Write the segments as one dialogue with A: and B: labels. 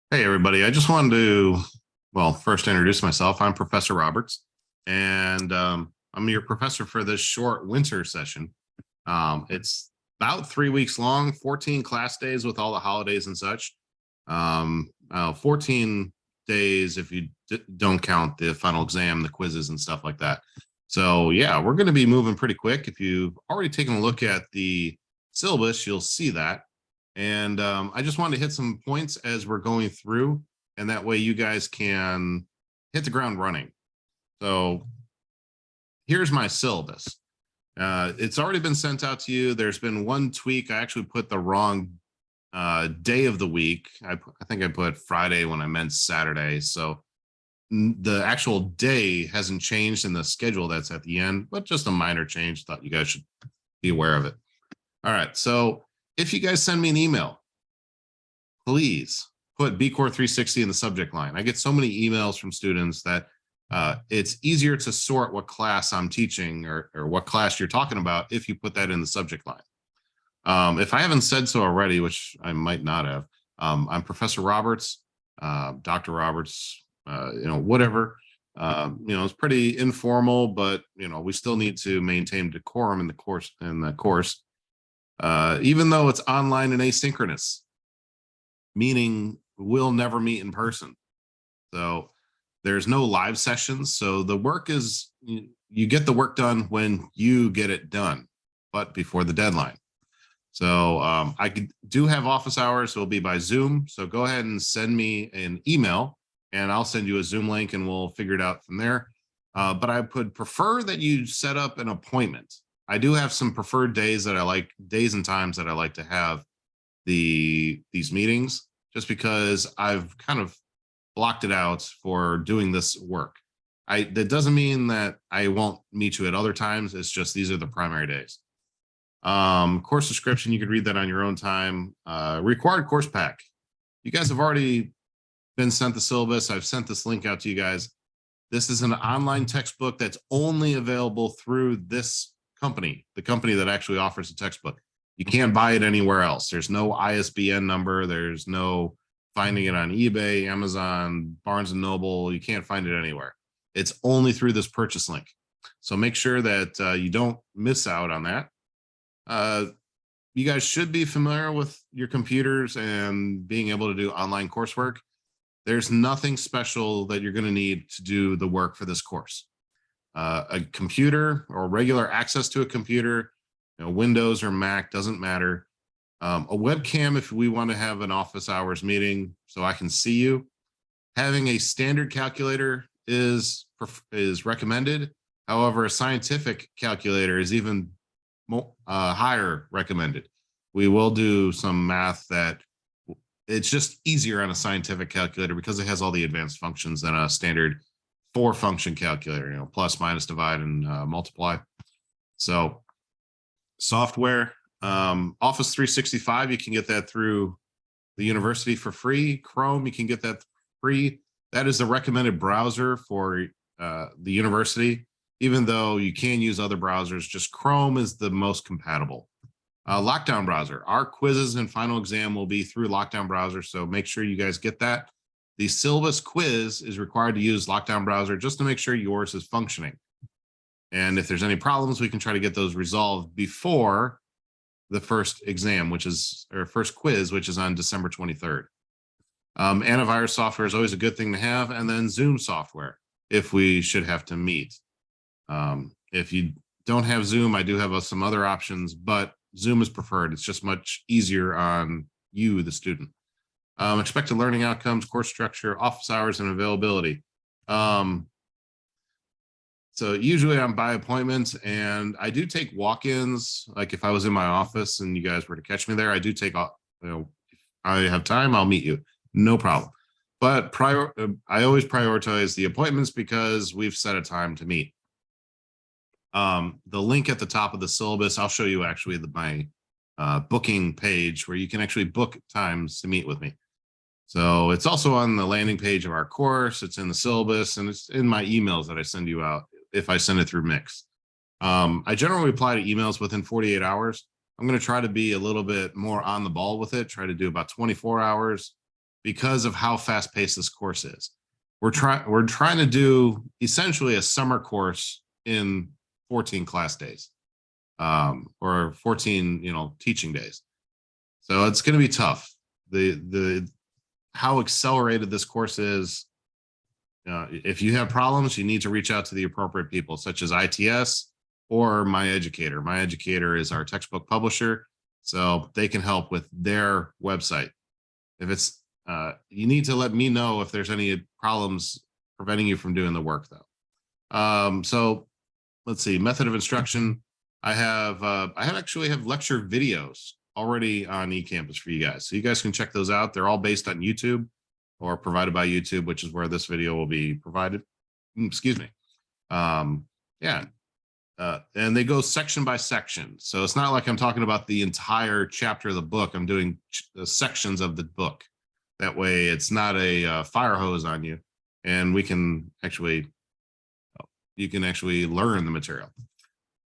A: Hey, everybody. I just wanted to, well, first introduce myself. I'm Professor Roberts, and I'm your professor for this short winter session. It's about 3 weeks long, 14 class days with all the holidays and such. 14 days if you don't count the final exam, the quizzes, and stuff like that. So, yeah, we're going to be moving pretty quick. If you've already taken a look at the syllabus, you'll see that. And I just wanted to hit some points as we're going through, and that way you guys can hit the ground running. So here's my syllabus. It's already been sent out to you. There's been one tweak. I actually put the wrong day of the week. I think I put Friday when I meant Saturday. So the actual day hasn't changed in the schedule that's at the end, but just a minor change. Thought you guys should be aware of it. All right. So if you guys send me an email, please put BCOR 360 in the subject line. I get so many emails from students that it's easier to sort what class I'm teaching or what class you're talking about if you put that in the subject line. If I haven't said so already, which I might not have, I'm Professor Roberts, Dr. Roberts, whatever. It's pretty informal, but we still need to maintain decorum in the course. Even though it's online and asynchronous, meaning we'll never meet in person. So there's no live sessions. So the work is, you get the work done when you get it done, but before the deadline. So do have office hours. So it'll be by Zoom. So go ahead and send me an email and I'll send you a Zoom link and we'll figure it out from there. But I would prefer that you set up an appointment. I do have some preferred days and times that I like to have these meetings, just because I've kind of blocked it out for doing this work. That doesn't mean that I won't meet you at other times. It's just these are the primary days. Course description, you could read that on your own time. Required course pack. You guys have already been sent the syllabus. I've sent this link out to you guys. This is an online textbook that's only available through this company, the company that actually offers the textbook. You can't buy it anywhere else. There's no ISBN number. There's no finding it on eBay, Amazon, Barnes and Noble. You can't find it anywhere. It's only through this purchase link. So make sure that you don't miss out on that. You guys should be familiar with your computers and being able to do online coursework. There's nothing special that you're going to need to do the work for this course. A computer or regular access to a computer, Windows or Mac, doesn't matter. A webcam if we want to have an office hours meeting so I can see you. Having a standard calculator is recommended. However, a scientific calculator is even higher recommended. We will do some math that it's just easier on a scientific calculator because it has all the advanced functions than a standard 4-function calculator, plus, minus, divide, and multiply. So software, Office 365, you can get that through the university for free. Chrome, you can get that free. That is the recommended browser for the university, even though you can use other browsers. Just Chrome is the most compatible. Lockdown browser, our quizzes and final exam will be through Lockdown browser, so make sure you guys get that. The syllabus quiz is required to use Lockdown browser just to make sure yours is functioning. And if there's any problems, we can try to get those resolved before the first exam, first quiz, which is on December 23rd. Antivirus software is always a good thing to have, and then Zoom software if we should have to meet. If you don't have Zoom, I do have some other options, but Zoom is preferred. It's just much easier on you, the student. Expected learning outcomes, course structure, office hours, and availability. So usually I'm by appointment, and I do take walk-ins. Like if I was in my office and you guys were to catch me there, I do take, if I have time, I'll meet you. No problem. But I always prioritize the appointments because we've set a time to meet. The link at the top of the syllabus, I'll show you actually my booking page where you can actually book times to meet with me. So it's also on the landing page of our course. It's in the syllabus, and it's in my emails that I send you out if I send it through Mix. I generally reply to emails within 48 hours. I'm going to try to be a little bit more on the ball with it, try to do about 24 hours. because of how fast paced this course is. We're trying to do essentially a summer course in 14 class days, or 14, teaching days. So it's going to be tough. The how accelerated this course is. If you have problems, you need to reach out to the appropriate people, such as ITS or My Educator. My Educator is our textbook publisher, so they can help with their website. If it's you need to let me know if there's any problems preventing you from doing the work, though. So let's see, method of instruction. I actually have lecture videos already on eCampus for you guys, so you guys can check those out. They're all based on YouTube or provided by YouTube, which is where this video will be provided. Excuse me. Yeah. And they go section by section. So it's not like I'm talking about the entire chapter of the book. I'm doing sections of the book. That way it's not a fire hose on you, and you can actually learn the material.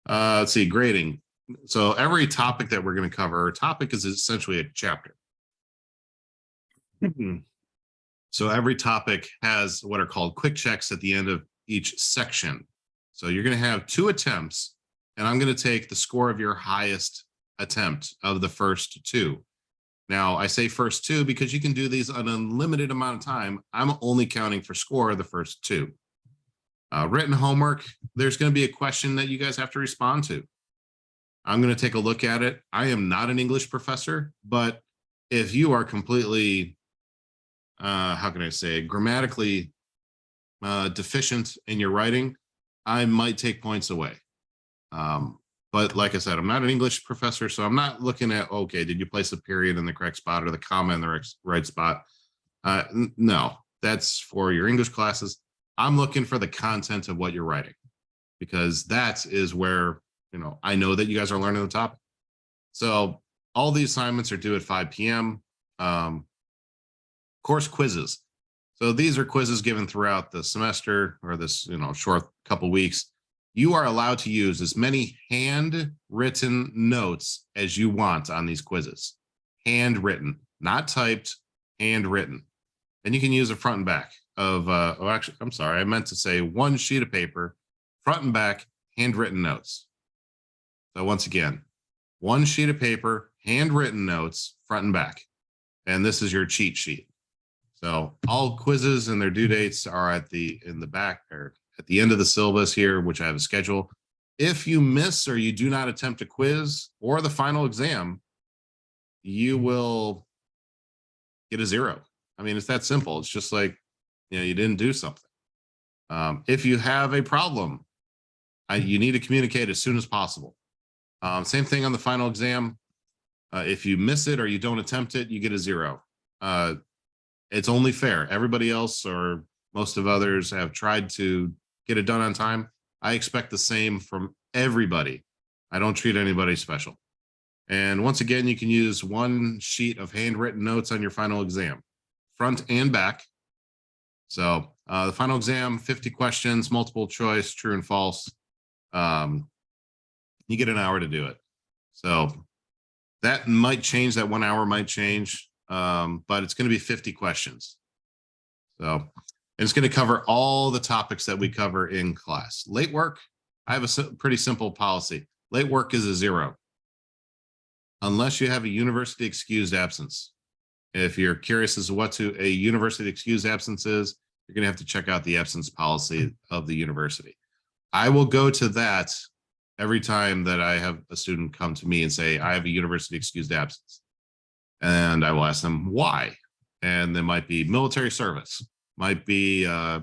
A: Let's see, grading. So every topic that we're going to cover, topic is essentially a chapter. So every topic has what are called quick checks at the end of each section. So you're going to have 2 attempts, and I'm going to take the score of your highest attempt of the first 2. Now, I say first 2 because you can do these an unlimited amount of time. I'm only counting for score of the first 2. Written homework, there's going to be a question that you guys have to respond to. I'm going to take a look at it. I am not an English professor, but if you are completely, how can I say, grammatically deficient in your writing, I might take points away. But like I said, I'm not an English professor, so I'm not looking at, okay, did you place a period in the correct spot or the comma in the right spot? No, that's for your English classes. I'm looking for the content of what you're writing, because that is where, I know that you guys are learning the topic. So all the assignments are due at 5 p.m. Course quizzes. So these are quizzes given throughout the semester or this, short couple weeks. You are allowed to use as many handwritten notes as you want on these quizzes. Handwritten, not typed, handwritten. And you can use a front and back of, actually, I'm sorry, I meant to say 1 sheet of paper, front and back, handwritten notes. So once again, 1 sheet of paper, handwritten notes, front and back. And this is your cheat sheet. So all quizzes and their due dates are in the back, or at the end of the syllabus here, which I have a schedule. If you miss or you do not attempt a quiz or the final exam, you will get a 0. I mean, it's that simple. It's just like, you didn't do something. If you have a problem, you need to communicate as soon as possible. Same thing on the final exam. If you miss it or you don't attempt it, you get a 0. It's only fair. Everybody else or most of others have tried to get it done on time. I expect the same from everybody. I don't treat anybody special. And once again, you can use 1 sheet of handwritten notes on your final exam, front and back. So the final exam, 50 questions, multiple choice, true and false. You get an hour to do it. So that might change, that 1 hour might change, but it's going to be 50 questions. So, and it's going to cover all the topics that we cover in class. Late work, I have a pretty simple policy. Late work is a 0. Unless you have a university excused absence. If you're curious as to what a university excused absence is, you're going to have to check out the absence policy of the university. I will go to that every time that I have a student come to me and say, I have a university excused absence. And I will ask them why. And there might be military service, might be a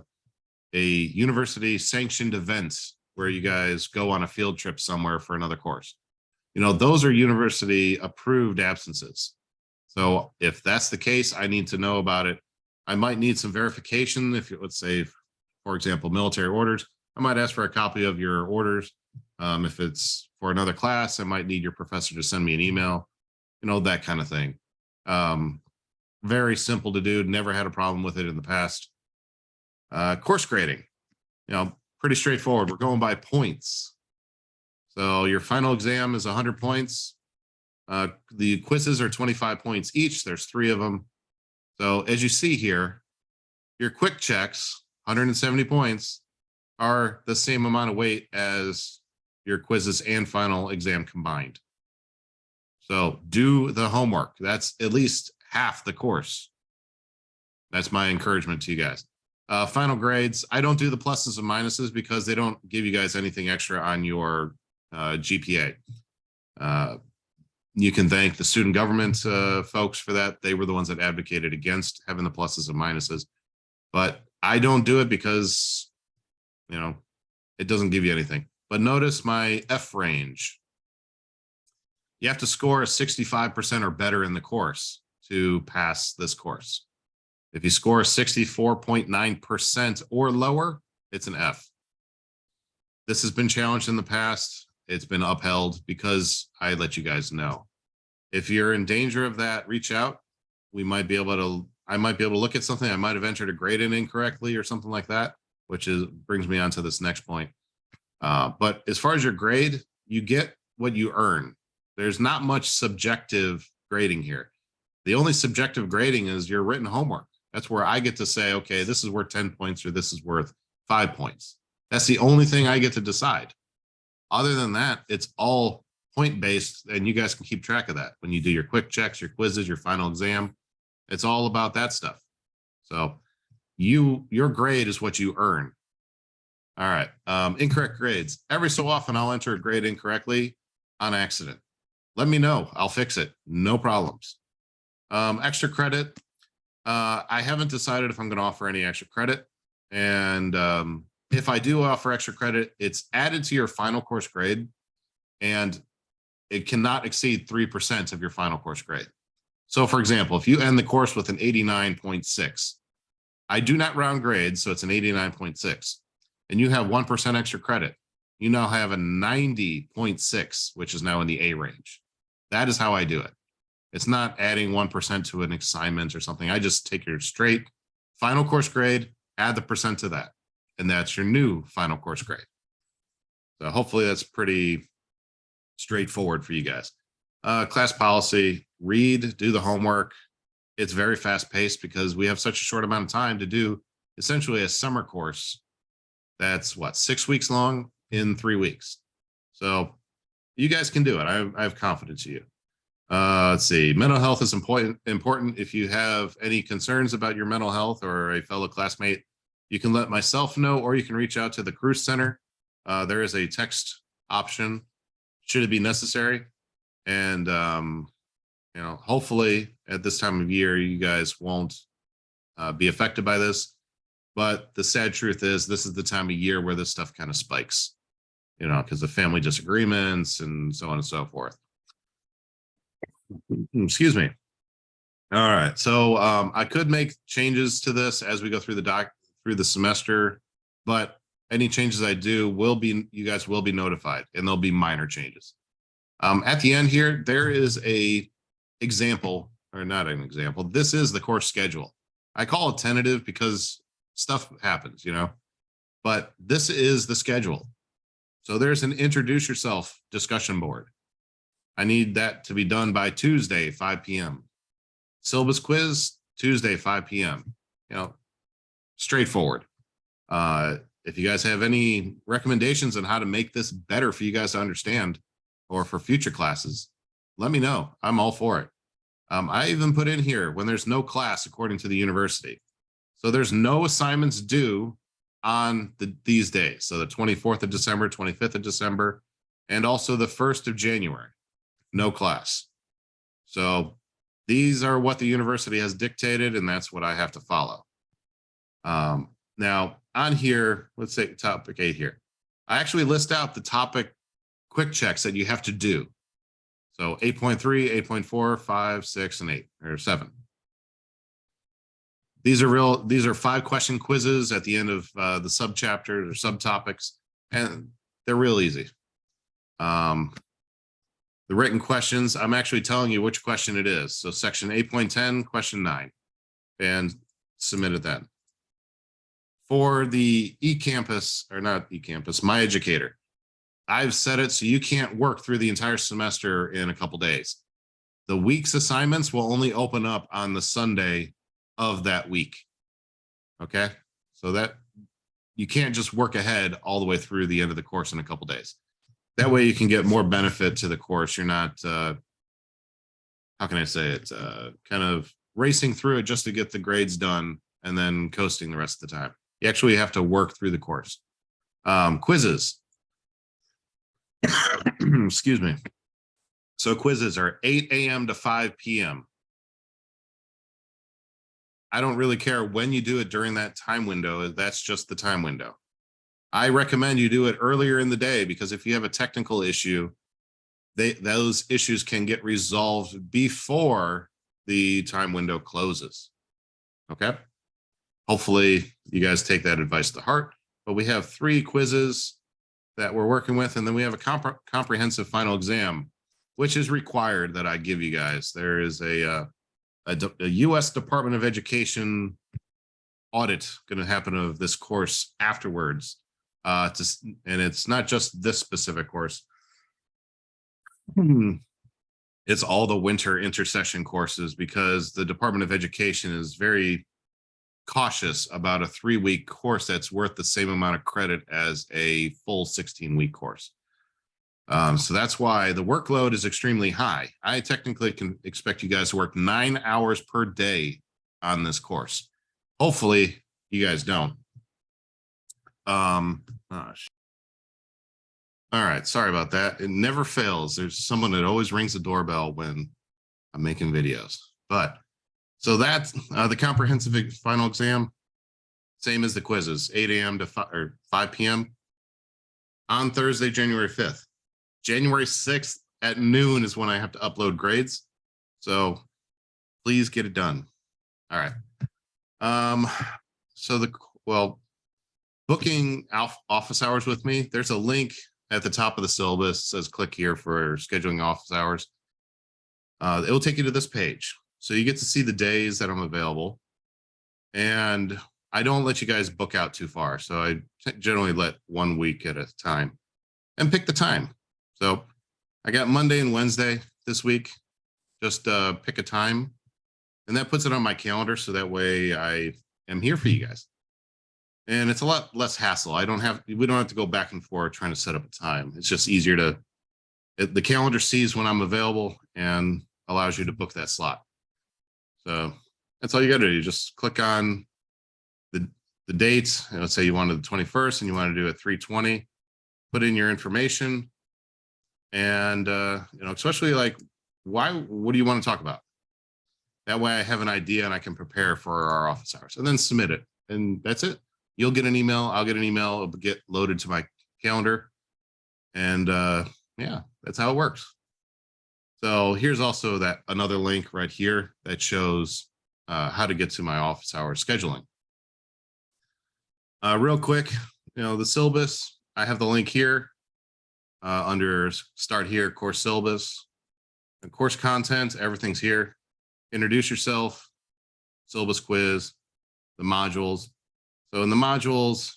A: university sanctioned event where you guys go on a field trip somewhere for another course. Those are university approved absences. So if that's the case, I need to know about it. I might need some verification. If let's say, for example, military orders, I might ask for a copy of your orders. If it's for another class, I might need your professor to send me an email, that kind of thing. Very simple to do. Never had a problem with it in the past. Course grading, pretty straightforward. We're going by points. So your final exam is 100 points. The quizzes are 25 points each. There's 3 of them. So as you see here, your quick checks, 170 points, are the same amount of weight as your quizzes and final exam combined. So do the homework. That's at least half the course. That's my encouragement to you guys. Final grades, I don't do the pluses and minuses because they don't give you guys anything extra on your GPA. You can thank the student government folks for that. They were the ones that advocated against having the pluses and minuses. But I don't do it because, you know, it doesn't give you anything. But notice my F range. You have to score a 65% or better in the course to pass this course. If you score 64.9% or lower, it's an F. This has been challenged in the past. It's been upheld because I let you guys know. If you're in danger of that, reach out. I might be able to look at something. I might have entered a grade in incorrectly or something like that, which brings me on to this next point. But as far as your grade, you get what you earn. There's not much subjective grading here. The only subjective grading is your written homework. That's where I get to say, okay, this is worth 10 points or this is worth 5 points. That's the only thing I get to decide. Other than that, it's all point-based, and you guys can keep track of that when you do your quick checks, your quizzes, your final exam. It's all about that stuff. So your grade is what you earn. All right, incorrect grades. Every so often, I'll enter a grade incorrectly on accident. Let me know. I'll fix it. No problems. Extra credit. I haven't decided if I'm going to offer any extra credit. And if I do offer extra credit, it's added to your final course grade, and it cannot exceed 3% of your final course grade. So for example, if you end the course with an 89.6, I do not round grades, so it's an 89.6, and you have 1% extra credit, you now have a 90.6, which is now in the A range. That is how I do it. It's not adding 1% to an assignment or something. I just take your straight final course grade, add the percent to that, and that's your new final course grade. So hopefully that's pretty straightforward for you guys. Class policy, read, do the homework. It's very fast paced because we have such a short amount of time to do essentially a summer course that's 6 weeks long in 3 weeks. So you guys can do it. I have confidence in you. Let's see. Mental health is important. If you have any concerns about your mental health or a fellow classmate, you can let myself know, or you can reach out to the Cruise Center. There is a text option should it be necessary. And, hopefully at this time of year, you guys won't be affected by this. But the sad truth is this is the time of year where this stuff kind of spikes, because of family disagreements and so on and so forth. Excuse me. All right. So I could make changes to this as we go through the semester, but any changes I do you guys will be notified, and there'll be minor changes. At the end here, there is a example, or not an example. This is the course schedule. I call it tentative because stuff happens, but this is the schedule. So there's an introduce yourself discussion board. I need that to be done by Tuesday, 5 p.m. Syllabus quiz, Tuesday, 5 p.m. Straightforward. If you guys have any recommendations on how to make this better for you guys to understand, or for future classes, let me know. I'm all for it. I even put in here when there's no class according to the university. So there's no assignments due on these days. So the 24th of December, 25th of December, and also the 1st of January. No class. So these are what the university has dictated, and that's what I have to follow. Now on here, let's say topic 8 here. I actually list out the topic quick checks that you have to do. So 8.3, 8.4, 5, 6, and 8, or 7. These are 5-question quizzes at the end of the subchapters or subtopics, and they're real easy. The written questions, I'm actually telling you which question it is. So section 8.10, question 9, and submitted that. For the eCampus, or not eCampus, My Educator, I've set it so you can't work through the entire semester in a couple days. The week's assignments will only open up on the Sunday of that week. Okay. So that you can't just work ahead all the way through the end of the course in a couple days. That way you can get more benefit to the course. You're not, how can I say it, kind of racing through it just to get the grades done and then coasting the rest of the time. You actually have to work through the course. Quizzes. Excuse me. So quizzes are 8 a.m. to 5 p.m. I don't really care when you do it during that time window. That's just the time window. I recommend you do it earlier in the day because if you have a technical issue, those issues can get resolved before the time window closes. Okay. Hopefully you guys take that advice to heart. But we have 3 quizzes that we're working with, and then we have a comprehensive final exam, which is required that I give you guys. There is a U.S. Department of Education audit going to happen of this course afterwards. And it's not just this specific course. It's all the winter intersession courses because the Department of Education is very cautious about a 3-week course that's worth the same amount of credit as a full 16-week course. So that's why the workload is extremely high. I technically can expect you guys to work 9 hours per day on this course. Hopefully you guys don't. All right, sorry about that. It never fails. There's someone that always rings the doorbell when I'm making videos. But so that's the comprehensive final exam, same as the quizzes, 8 a.m. to 5 p.m. on Thursday, January 5th. January 6th at noon is when I have to upload grades. So please get it done. All right. So booking office hours with me, there's a link at the top of the syllabus. It says click here for scheduling office hours. It will take you to this page. So you get to see the days that I'm available. And I don't let you guys book out too far. So I generally let 1 week at a time and pick the time. So I got Monday and Wednesday this week. Just pick a time. And that puts it on my calendar. So that way I am here for you guys. And it's a lot less hassle. We don't have to go back and forth trying to set up a time. It's just easier to, the calendar sees when I'm available and allows you to book that slot. So that's all you got to do. You just click on the dates. Let's say you wanted the 21st and you want to do it 3:20, put in your information. And, especially like, what do you want to talk about? That way I have an idea and I can prepare for our office hours and then submit it. And that's it. You'll get an email. I'll get an email. It'll get loaded to my calendar. And yeah, that's how it works. So here's also another link right here that shows how to get to my office hours scheduling. Real quick, the syllabus, I have the link here under start here, course syllabus, and course content, everything's here. Introduce yourself, syllabus quiz, the modules. So in the modules,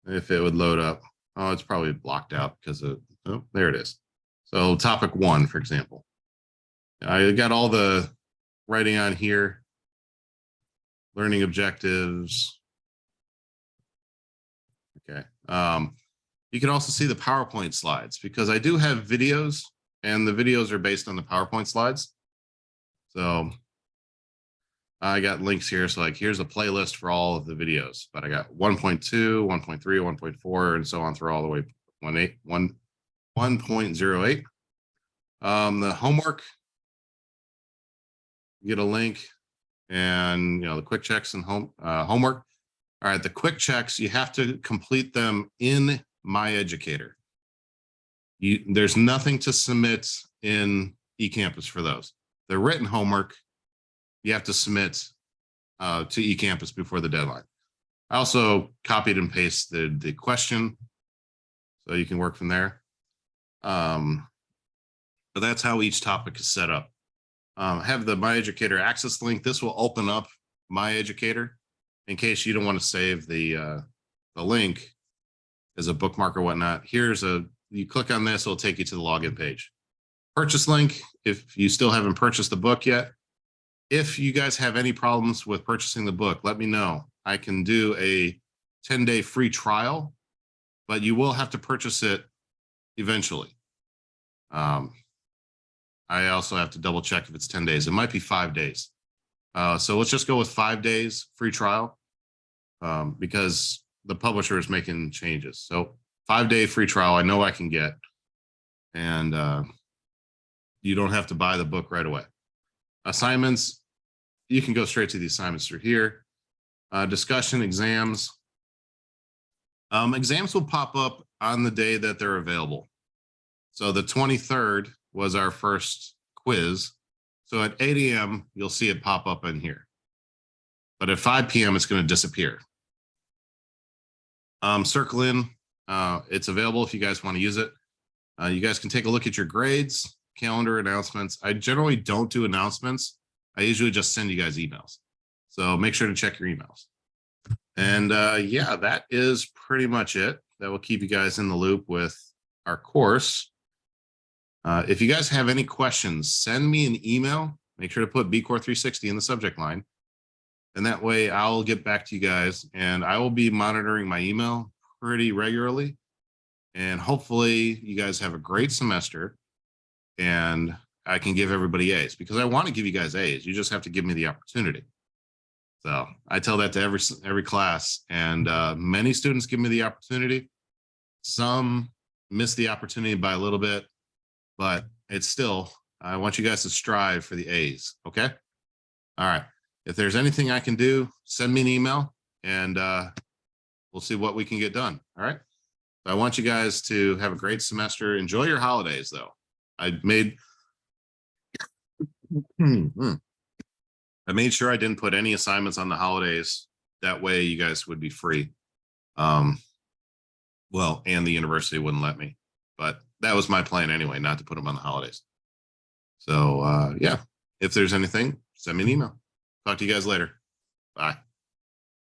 A: if it would load up, it's probably blocked out because there it is. So topic 1, for example, I got all the writing on here, learning objectives. Okay. You can also see the PowerPoint slides because I do have videos and the videos are based on the PowerPoint slides. So I got links here. So like, here's a playlist for all of the videos, but I got 1.2, 1.3, 1.4, and so on through all the way 1.08. The homework, you get a link and, the quick checks and homework. All right. The quick checks, you have to complete them in My Educator. There's nothing to submit in eCampus for those. The written homework, you have to submit to eCampus before the deadline. I also copied and pasted the question so you can work from there. But that's how each topic is set up. Have the My Educator access link. This will open up My Educator in case you don't want to save the link as a bookmark or whatnot. You click on this, it'll take you to the login page. Purchase link, if you still haven't purchased the book yet, if you guys have any problems with purchasing the book, let me know. I can do a 10-day free trial, but you will have to purchase it eventually. I also have to double check if it's 10 days. It might be 5 days. So let's just go with 5 days free trial because the publisher is making changes. So 5-day free trial, I know I can get. And you don't have to buy the book right away. Assignments, you can go straight to the assignments through here. Discussion, exams. Exams will pop up on the day that they're available. So the 23rd was our first quiz. So at 8 a.m., you'll see it pop up in here. But at 5 p.m., it's going to disappear. Circle in. It's available if you guys want to use it. You guys can take a look at your grades, calendar, announcements. I generally don't do announcements. I usually just send you guys emails. So make sure to check your emails. And yeah, that is pretty much it. That will keep you guys in the loop with our course. If you guys have any questions, send me an email. Make sure to put BCOR 360 in the subject line. And that way I'll get back to you guys, and I will be monitoring my email pretty regularly. And hopefully you guys have a great semester and I can give everybody A's, because I want to give you guys A's. You just have to give me the opportunity. So I tell that to every class, and many students give me the opportunity. Some miss the opportunity by a little bit, but it's still, I want you guys to strive for the A's. Okay. All right. If there's anything I can do, send me an email and we'll see what we can get done. All right. So I want you guys to have a great semester. Enjoy your holidays though. I made sure I didn't put any assignments on the holidays. That way you guys would be free. Well, and the university wouldn't let me, but that was my plan anyway, not to put them on the holidays. So yeah, if there's anything, send me an email. Talk to you guys later. Bye.